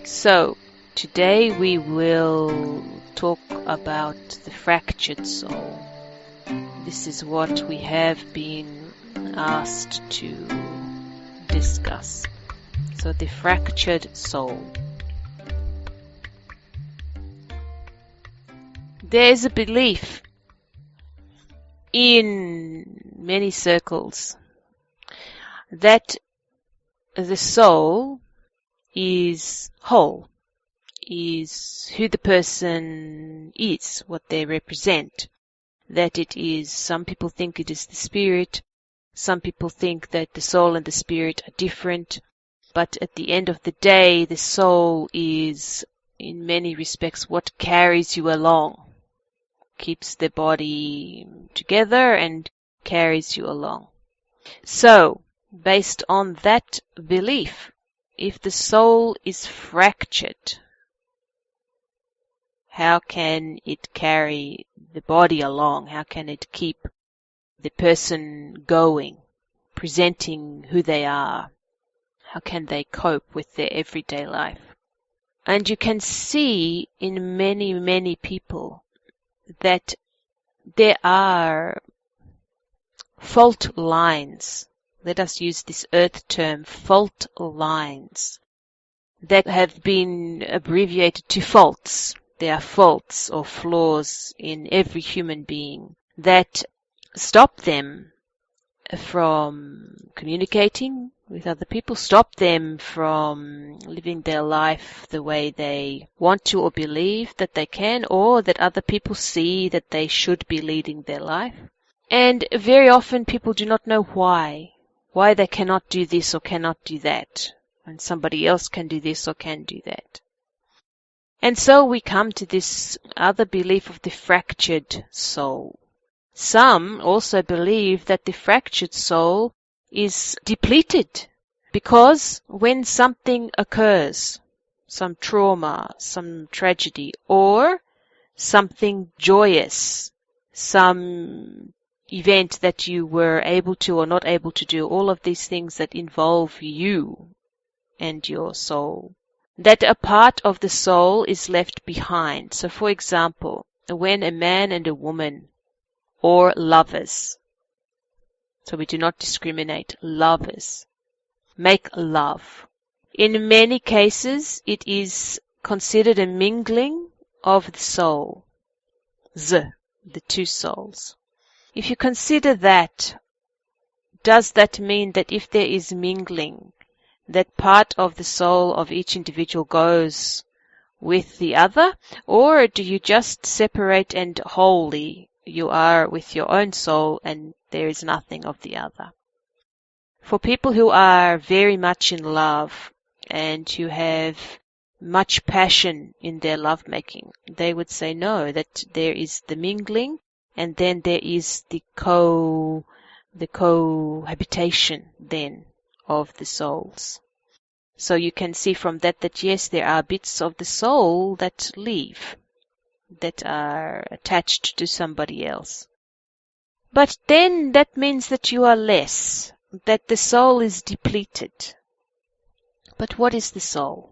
So, today we will talk about the fractured soul. This is what we have been asked to discuss. So, the fractured soul. There is a belief in many circles that the soul is whole, is who the person is, what they represent. That it is, some people think it is the spirit, some people think that the soul and the spirit are different, but at the end of the day, the soul is, in many respects, what carries you along, keeps the body together and carries you along. So, based on that belief, if the soul is fractured, how can it carry the body along? How can it keep the person going, presenting who they are? How can they cope with their everyday life? And you can see in many, many people that there are fault lines. Let us use this earth term, fault lines, that have been abbreviated to faults. There are faults or flaws in every human being that stop them from communicating with other people, stop them from living their life the way they want to or believe that they can, or that other people see that they should be leading their life. And very often people do not know why they cannot do this or cannot do that, and somebody else can do this or can do that. And so we come to this other belief of the fractured soul. Some also believe that the fractured soul is depleted because when something occurs, some trauma, some tragedy, or something joyous, some event that you were able to or not able to do, all of these things that involve you and your soul, that a part of the soul is left behind. So for example, when a man and a woman or lovers, so we do not discriminate, lovers, make love. In many cases, it is considered a mingling of the soul, the two souls. If you consider that, does that mean that if there is mingling, that part of the soul of each individual goes with the other? Or do you just separate and wholly you are with your own soul and there is nothing of the other? For people who are very much in love and who have much passion in their lovemaking, they would say no, that there is the mingling and then there is the cohabitation then of the souls. So you can see from that yes, there are bits of the soul that leave, that are attached to somebody else. But then that means that you are less, that the soul is depleted. But what is the soul?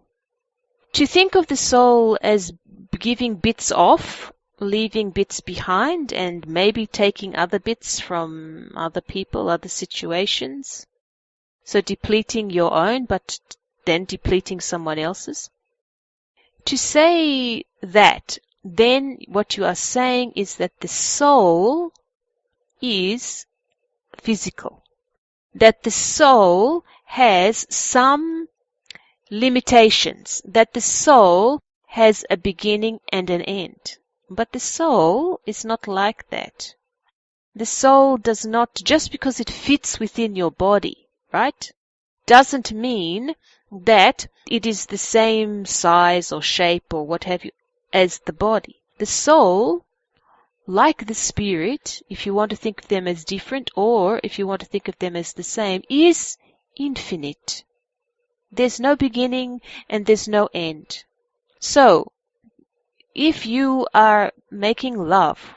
To think of the soul as giving bits off, leaving bits behind, and maybe taking other bits from other people, other situations. So depleting your own, but then depleting someone else's. To say that, then what you are saying is that the soul is physical. That the soul has some limitations. That the soul has a beginning and an end. But the soul is not like that. The soul does not, just because it fits within your body, right, doesn't mean that it is the same size or shape or what have you as the body. The soul, like the spirit, if you want to think of them as different or if you want to think of them as the same, is infinite. There's no beginning and there's no end. So, if you are making love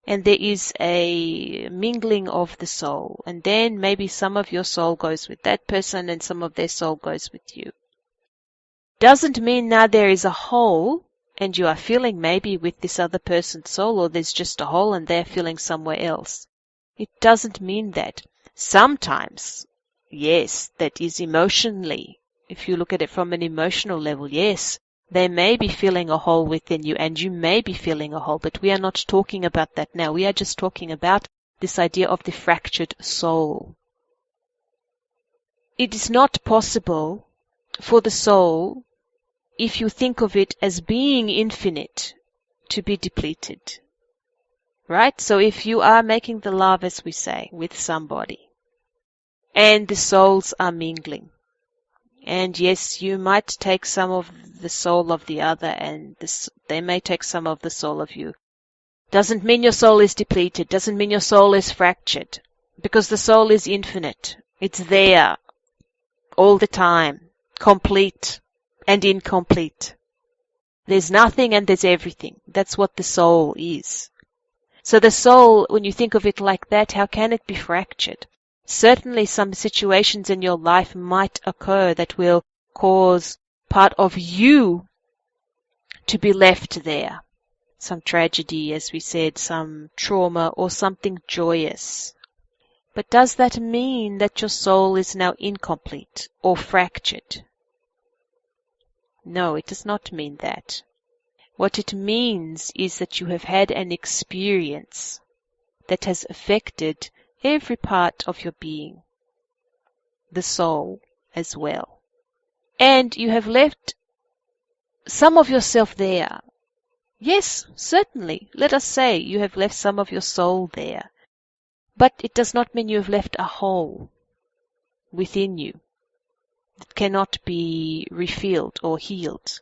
and there is a mingling of the soul, and then maybe some of your soul goes with that person and some of their soul goes with you, doesn't mean now there is a hole and you are filling maybe with this other person's soul, or there's just a hole and they're filling somewhere else. It doesn't mean that. Sometimes, yes, that is emotionally. If you look at it from an emotional level, yes, they may be filling a hole within you and you may be filling a hole, but we are not talking about that now. We are just talking about this idea of the fractured soul. It is not possible for the soul, if you think of it as being infinite, to be depleted. Right? So if you are making the love, as we say, with somebody, and the souls are mingling, and yes, you might take some of the soul of the other, and they may take some of the soul of you. Doesn't mean your soul is depleted, doesn't mean your soul is fractured, because the soul is infinite. It's there all the time, complete and incomplete. There's nothing and there's everything. That's what the soul is. So the soul, when you think of it like that, how can it be fractured? Certainly some situations in your life might occur that will cause part of you to be left there. Some tragedy, as we said, some trauma or something joyous. But does that mean that your soul is now incomplete or fractured? No, it does not mean that. What it means is that you have had an experience that has affected every part of your being, the soul as well. And you have left some of yourself there. Yes, certainly. Let us say you have left some of your soul there. But it does not mean you have left a hole within you that cannot be refilled or healed.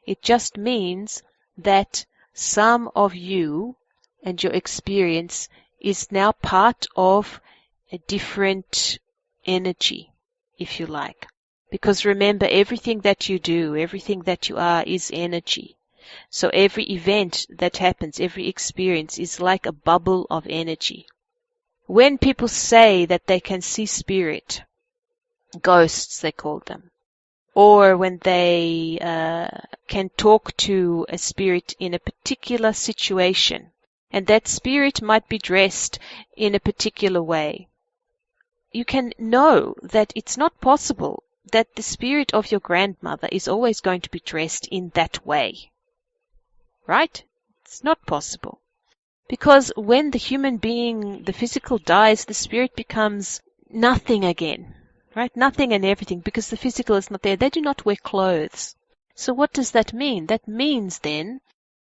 It just means that some of you and your experience is now part of a different energy, if you like. Because remember, everything that you do, everything that you are is energy. So every event that happens, every experience is like a bubble of energy. When people say that they can see spirit, ghosts they call them, or when they can talk to a spirit in a particular situation, and that spirit might be dressed in a particular way, you can know that it's not possible that the spirit of your grandmother is always going to be dressed in that way. Right? It's not possible. Because when the human being, the physical dies, the spirit becomes nothing again. Right? Nothing and everything, because the physical is not there. They do not wear clothes. So what does that mean? That means then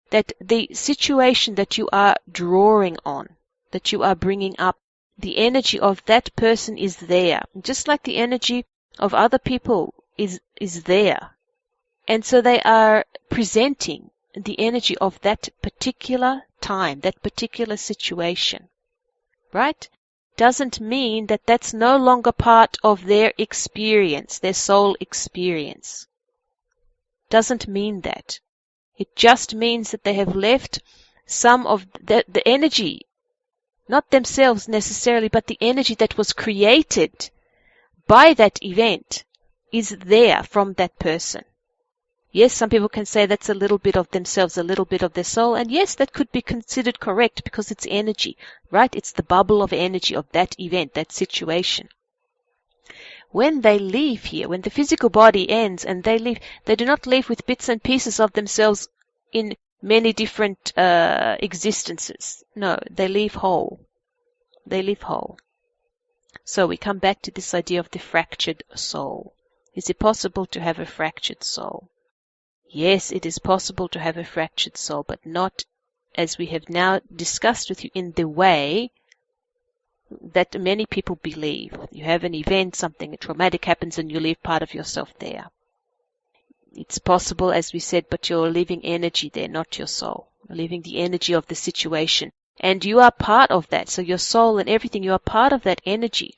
that the situation that you are drawing on, that you are bringing up, the energy of that person is there. Just like the energy of other people is there. And so they are presenting the energy of that particular time, that particular situation. Right? Doesn't mean that that's no longer part of their experience, their soul experience. Doesn't mean that. It just means that they have left some of the energy, not themselves necessarily, but the energy that was created by that event is there from that person. Yes, some people can say that's a little bit of themselves, a little bit of their soul, and yes, that could be considered correct because it's energy, right? It's the bubble of energy of that event, that situation. When they leave here, when the physical body ends and they leave, they do not leave with bits and pieces of themselves in many different existences. No, they leave whole. They leave whole. So we come back to this idea of the fractured soul. Is it possible to have a fractured soul? Yes, it is possible to have a fractured soul, but not, as we have now discussed with you, in the way that many people believe. You have an event, something traumatic happens, and you leave part of yourself there. It's possible, as we said, but you're leaving energy there, not your soul. You're leaving the energy of the situation. And you are part of that. So your soul and everything, you are part of that energy.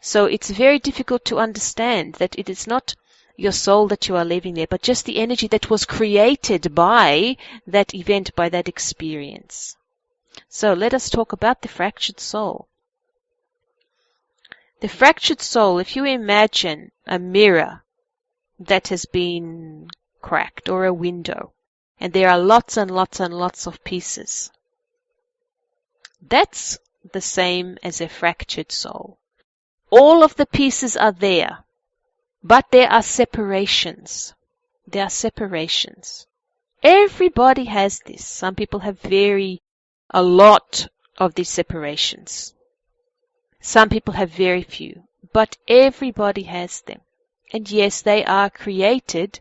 So it's very difficult to understand that it is not your soul that you are leaving there, but just the energy that was created by that event, by that experience. So let us talk about the fractured soul. The fractured soul, if you imagine a mirror that has been cracked, or a window, and there are lots and lots and lots of pieces. That's the same as a fractured soul. All of the pieces are there, but there are separations. There are separations. Everybody has this. Some people have a lot of these separations. Some people have very few, but everybody has them. And yes, they are created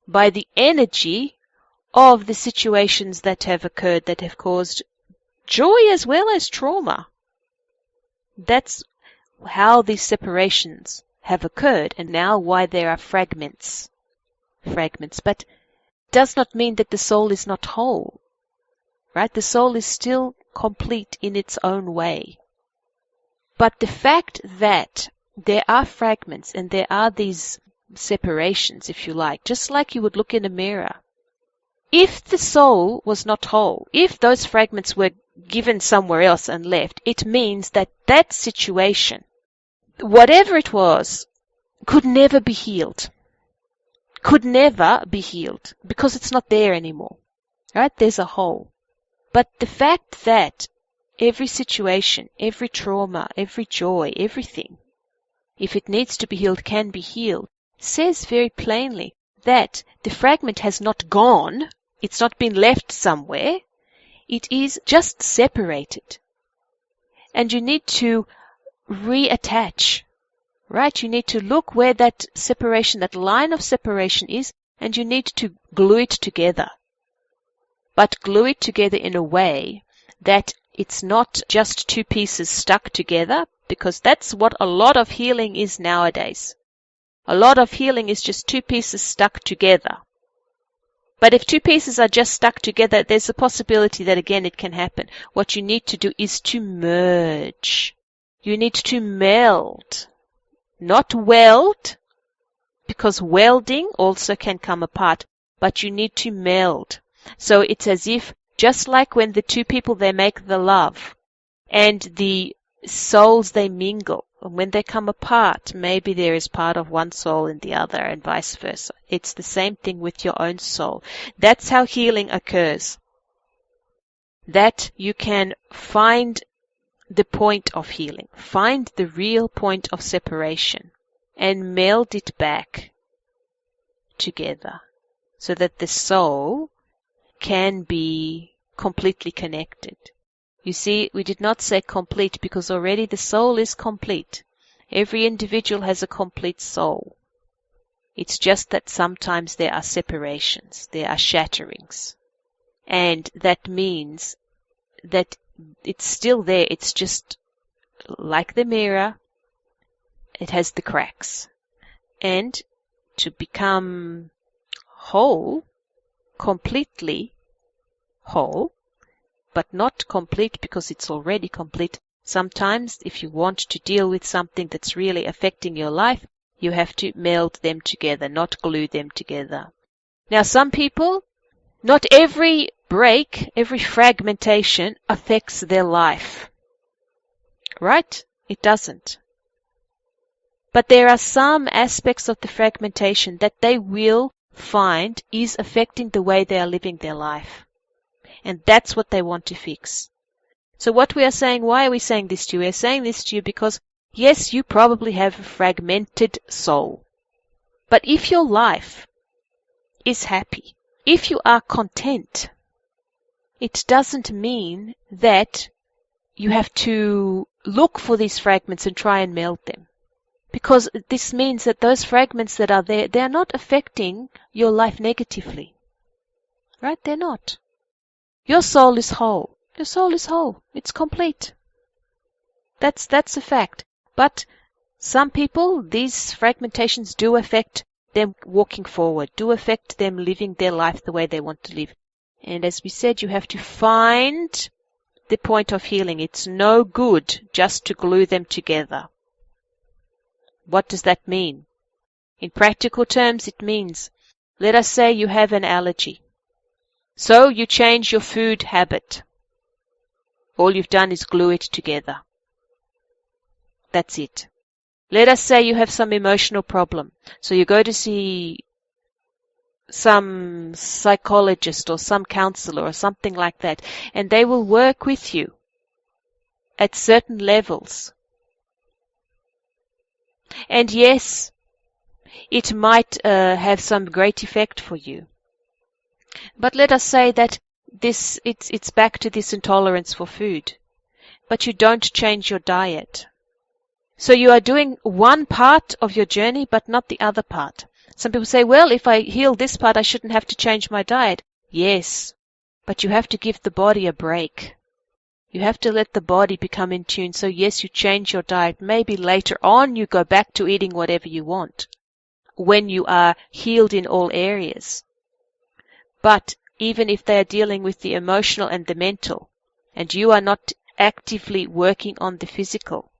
by the energy of the situations that have occurred, that have caused joy as well as trauma. That's how these separations have occurred, and now why there are fragments. But does not mean that the soul is not whole, right? The soul is still complete in its own way. But the fact that there are fragments and there are these separations, if you like, just like you would look in a mirror. If the soul was not whole, if those fragments were given somewhere else and left, it means that that situation, whatever it was, could never be healed. Could never be healed because it's not there anymore. Right? There's a hole. But the fact that every situation, every trauma, every joy, everything, if it needs to be healed, can be healed, says very plainly that the fragment has not gone, it's not been left somewhere, it is just separated. And you need to reattach, right? You need to look where that separation, that line of separation is, and you need to glue it together. But glue it together in a way that it's not just two pieces stuck together, because that's what a lot of healing is nowadays. A lot of healing is just two pieces stuck together. But if two pieces are just stuck together, there's a possibility that again it can happen. What you need to do is to merge. You need to meld. Not weld, because welding also can come apart, but you need to meld. So it's as if, just like when the two people, they make the love, and the souls, they mingle. And when they come apart, maybe there is part of one soul in the other, and vice versa. It's the same thing with your own soul. That's how healing occurs. That you can find the point of healing, find the real point of separation, and meld it back together so that the soul can be completely connected. You see, we did not say complete because already the soul is complete. Every individual has a complete soul. It's just that sometimes there are separations, there are shatterings. And that means that it's still there, it's just like the mirror, it has the cracks. And to become whole, completely whole, but not complete because it's already complete. Sometimes if you want to deal with something that's really affecting your life, you have to meld them together, not glue them together. Now some people, not every break, every fragmentation affects their life. Right? It doesn't. But there are some aspects of the fragmentation that they will find is affecting the way they are living their life. And that's what they want to fix. So what we are saying, why are we saying this to you? We are saying this to you because, yes, you probably have a fragmented soul. But if your life is happy, if you are content, it doesn't mean that you have to look for these fragments and try and meld them. Because this means that those fragments that are there, they are not affecting your life negatively. Right? They're not. Your soul is whole. Your soul is whole. It's complete. That's a fact. But some people, these fragmentations do affect them walking forward, do affect them living their life the way they want to live. And as we said, you have to find the point of healing. It's no good just to glue them together. What does that mean? In practical terms, it means, let us say you have an allergy. So you change your food habit. All you've done is glue it together. That's it. Let us say you have some emotional problem. So you go to see some psychologist or some counselor or something like that, and they will work with you at certain levels. And yes, it might have some great effect for you. But let us say that it's back to this intolerance for food, but you don't change your diet. So you are doing one part of your journey, but not the other part. Some people say, well, if I heal this part, I shouldn't have to change my diet. Yes, but you have to give the body a break. You have to let the body become in tune. So yes, you change your diet. Maybe later on you go back to eating whatever you want when you are healed in all areas. But even if they are dealing with the emotional and the mental, and you are not actively working on the physical,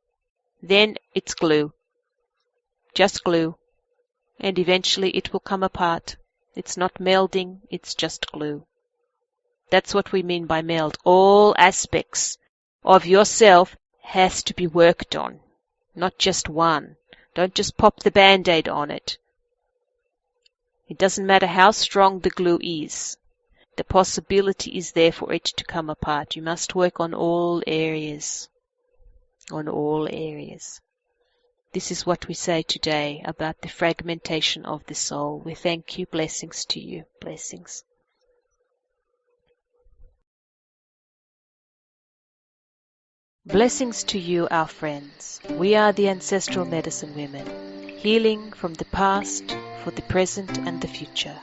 then it's glue. Just glue. And eventually it will come apart. It's not melding, it's just glue. That's what we mean by meld. All aspects of yourself has to be worked on, not just one. Don't just pop the Band-Aid on it. It doesn't matter how strong the glue is. The possibility is there for it to come apart. You must work on all areas. On all areas. This is what we say today about the fragmentation of the soul. We thank you. Blessings to you. Blessings. Blessings to you, our friends. We are the Ancestral Medicine Women, healing from the past, for the present and the future.